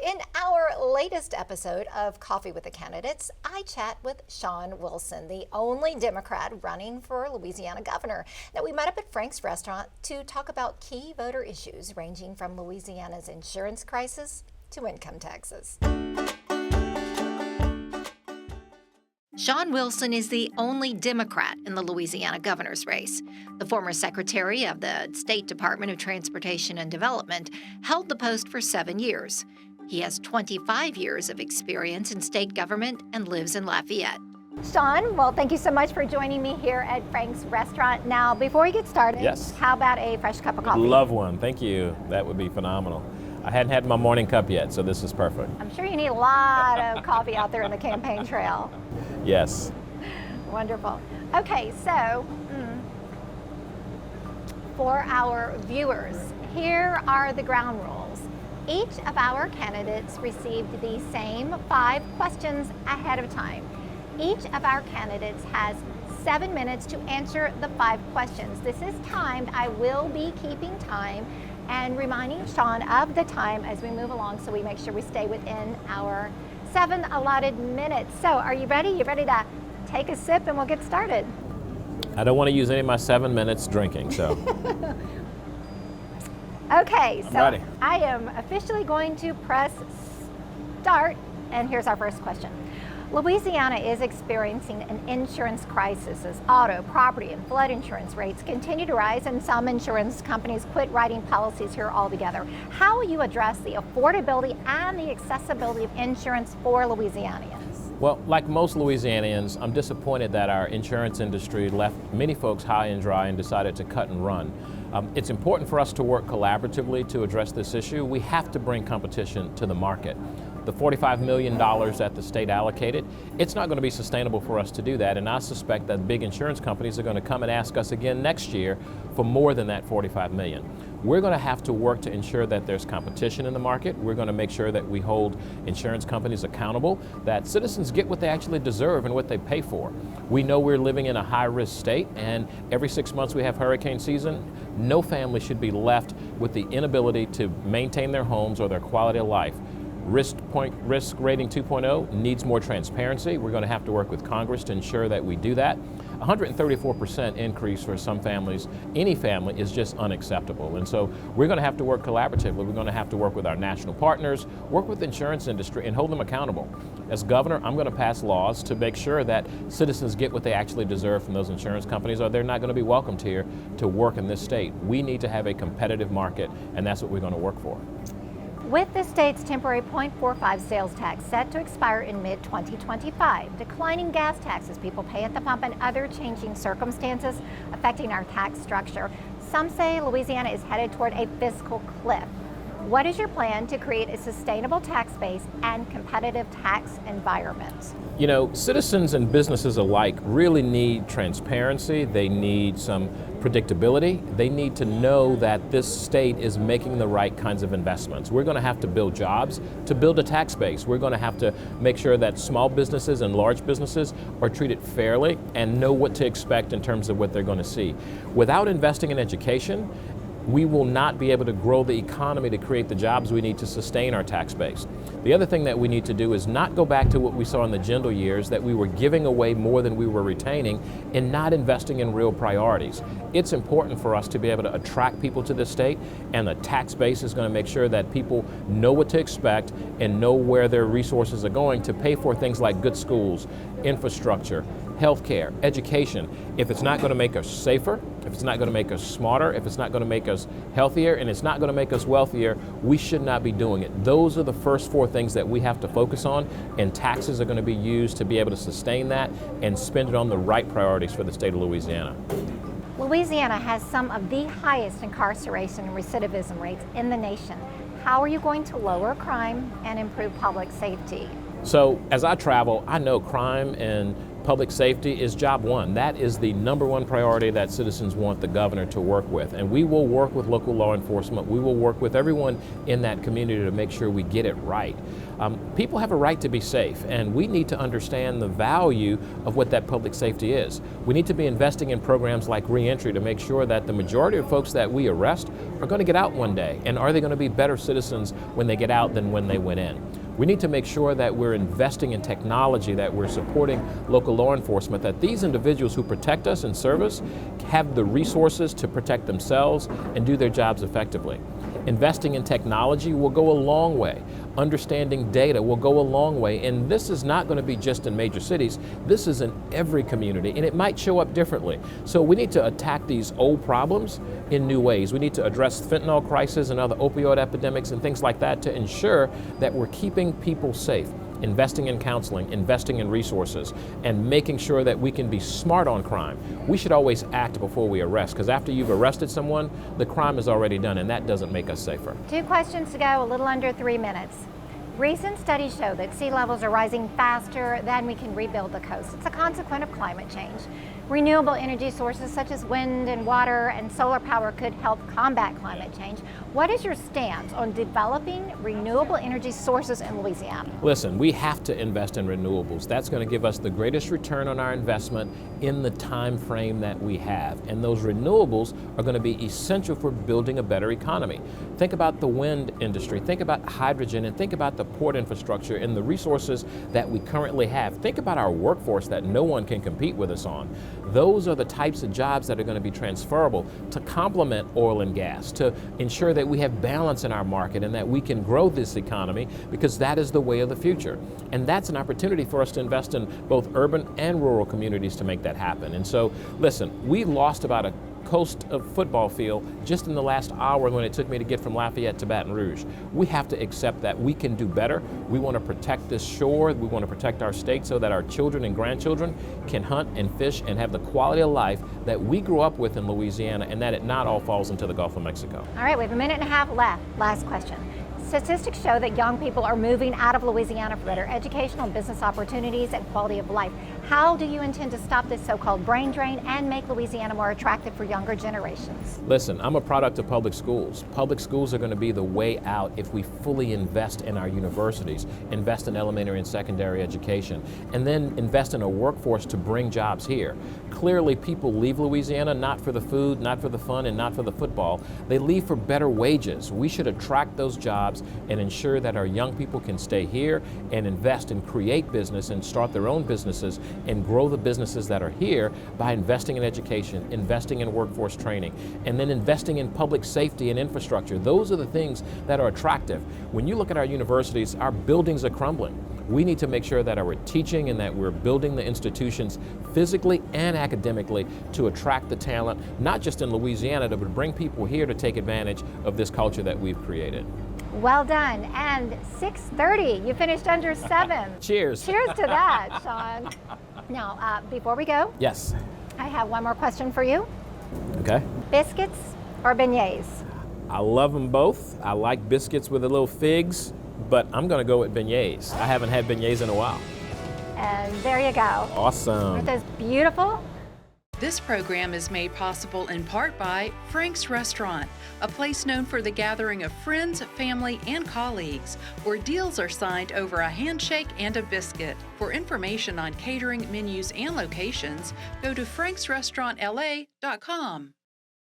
in our latest episode of Coffee with the Candidates, I chat with Shawn Wilson, the only Democrat running for Louisiana governor. Now, we met up at Frank's restaurant to talk about key voter issues ranging from Louisiana's insurance crisis to income taxes. Shawn Wilson is the only Democrat in the Louisiana governor's race. The former secretary of the State Department of Transportation and Development held the post for 7 years. He has 25 years of experience in state government and lives in Lafayette. Shawn, well, thank you so much for joining me here at Frank's restaurant. Now, before we get started, yes, how about a fresh cup of coffee? Love one. Thank you. That would be phenomenal. I hadn't had my morning cup yet, so this is perfect. I'm sure you need a lot of coffee out there in the campaign trail. Yes. Wonderful. Okay, so for our viewers, here are the ground rules. Each of our candidates received the same 5 questions ahead of time. Each of our candidates has 7 minutes to answer the 5 questions. This is timed. I will be keeping time and reminding Shawn of the time as we move along so we make sure we stay within our 7 allotted minutes. So are you ready? You ready to take a sip and we'll get started? I don't want to use any of my 7 minutes drinking, so. Okay, so ready. I am officially going to press start, and here's our first question. Louisiana is experiencing an insurance crisis as auto, property, and flood insurance rates continue to rise, and some insurance companies quit writing policies here altogether. How will you address the affordability and the accessibility of insurance for Louisianians? Well, like most Louisianians, I'm disappointed that our insurance industry left many folks high and dry and decided to cut and run. It's important for us to work collaboratively to address this issue. We have to bring competition to the market. The $45 million that the state allocated, it's not going to be sustainable for us to do that, and I suspect that big insurance companies are going to come and ask us again next year for more than that $45 million. We're going to have to work to ensure that there's competition in the market. We're going to make sure that we hold insurance companies accountable, that citizens get what they actually deserve and what they pay for. We know we're living in a high-risk state, and every 6 months we have hurricane season. No family should be left with the inability to maintain their homes or their quality of life. Risk rating 2.0 needs more transparency. We're going to have to work with Congress to ensure that we do that. 134% increase for some families, any family, is just unacceptable. And so we're going to have to work collaboratively. We're going to have to work with our national partners, work with the insurance industry, and hold them accountable. As governor, I'm going to pass laws to make sure that citizens get what they actually deserve from those insurance companies, or they're not going to be welcomed here to work in this state. We need to have a competitive market, and that's what we're going to work for. With the state's temporary 0.45 sales tax set to expire in mid-2025, declining gas taxes people pay at the pump, and other changing circumstances affecting our tax structure, some say Louisiana is headed toward a fiscal cliff. What is your plan to create a sustainable tax base and competitive tax environment? You know, citizens and businesses alike really need transparency. They need some predictability. They need to know that this state is making the right kinds of investments. We're going to have to build jobs to build a tax base. We're going to have to make sure that small businesses and large businesses are treated fairly and know what to expect in terms of what they're going to see. Without investing in education, we will not be able to grow the economy to create the jobs we need to sustain our tax base. The other thing that we need to do is not go back to what we saw in the Jindal years, that we were giving away more than we were retaining and not investing in real priorities. It's important for us to be able to attract people to this state, and the tax base is going to make sure that people know what to expect and know where their resources are going to pay for things like good schools, infrastructure, healthcare, education. If it's not going to make us safer, if it's not going to make us smarter, if it's not going to make us healthier, and it's not going to make us wealthier, we should not be doing it. Those are the first 4 things that we have to focus on, and taxes are going to be used to be able to sustain that and spend it on the right priorities for the state of Louisiana. Louisiana has some of the highest incarceration and recidivism rates in the nation. How are you going to lower crime and improve public safety? So as I travel, I know crime and public safety is job one. That is the number one priority that citizens want the governor to work with. And we will work with local law enforcement. We will work with everyone in that community to make sure we get it right. People have a right to be safe, and we need to understand the value of what that public safety is. We need to be investing in programs like reentry to make sure that the majority of folks that we arrest are going to get out one day. And are they going to be better citizens when they get out than when they went in? We need to make sure that we're investing in technology, that we're supporting local law enforcement, that these individuals who protect us and serve us have the resources to protect themselves and do their jobs effectively. Investing in technology will go a long way. Understanding data will go a long way. And this is not going to be just in major cities. This is in every community, and it might show up differently. So we need to attack these old problems in new ways. We need to address fentanyl crisis and other opioid epidemics and things like that to ensure that we're keeping people safe. Investing in counseling, investing in resources, and making sure that we can be smart on crime. We should always act before we arrest, because after you've arrested someone, the crime is already done, and that doesn't make us safer. 2 questions to go, a little under 3 minutes. Recent studies show that sea levels are rising faster than we can rebuild the coast. It's a consequence of climate change. Renewable energy sources such as wind and water and solar power could help combat climate change. What is your stance on developing renewable energy sources in Louisiana? Listen, we have to invest in renewables. That's going to give us the greatest return on our investment in the time frame that we have. And those renewables are going to be essential for building a better economy. Think about the wind industry, think about hydrogen, and think about the port infrastructure and the resources that we currently have. Think about our workforce that no one can compete with us on. Those are the types of jobs that are going to be transferable to complement oil and gas, to ensure that we have balance in our market and that we can grow this economy, because that is the way of the future. And that's an opportunity for us to invest in both urban and rural communities to make that happen. And so, listen, we lost about a coast of football field just in the last hour when it took me to get from Lafayette to Baton Rouge. We have to accept that we can do better. We want to protect this shore. We want to protect our state so that our children and grandchildren can hunt and fish and have the quality of life that we grew up with in Louisiana, and that it not all falls into the Gulf of Mexico. All right, we have a minute and a half left. Last question. Statistics show that young people are moving out of Louisiana for better educational and business opportunities and quality of life. How do you intend to stop this so-called brain drain and make Louisiana more attractive for younger generations? Listen, I'm a product of public schools. Public schools are going to be the way out if we fully invest in our universities, invest in elementary and secondary education, and then invest in a workforce to bring jobs here. Clearly, people leave Louisiana not for the food, not for the fun, and not for the football. They leave for better wages. We should attract those jobs and ensure that our young people can stay here and invest and create business and start their own businesses and grow the businesses that are here by investing in education, investing in workforce training, and then investing in public safety and infrastructure. Those are the things that are attractive. When you look at our universities, our buildings are crumbling. We need to make sure that we're teaching and that we're building the institutions physically and academically to attract the talent, not just in Louisiana, but to bring people here to take advantage of this culture that we've created. Well done. And 6:30, you finished under 7. Cheers. Cheers to that, Shawn. Now, before we go, Yes. I have one more question for you. Okay. Biscuits or beignets? I love them both. I like biscuits with a little figs, but I'm going to go with beignets. I haven't had beignets in a while. And there you go. Awesome. Aren't those beautiful? This program is made possible in part by Frank's Restaurant, a place known for the gathering of friends, family, and colleagues, where deals are signed over a handshake and a biscuit. For information on catering, menus, and locations, go to franksrestaurantla.com.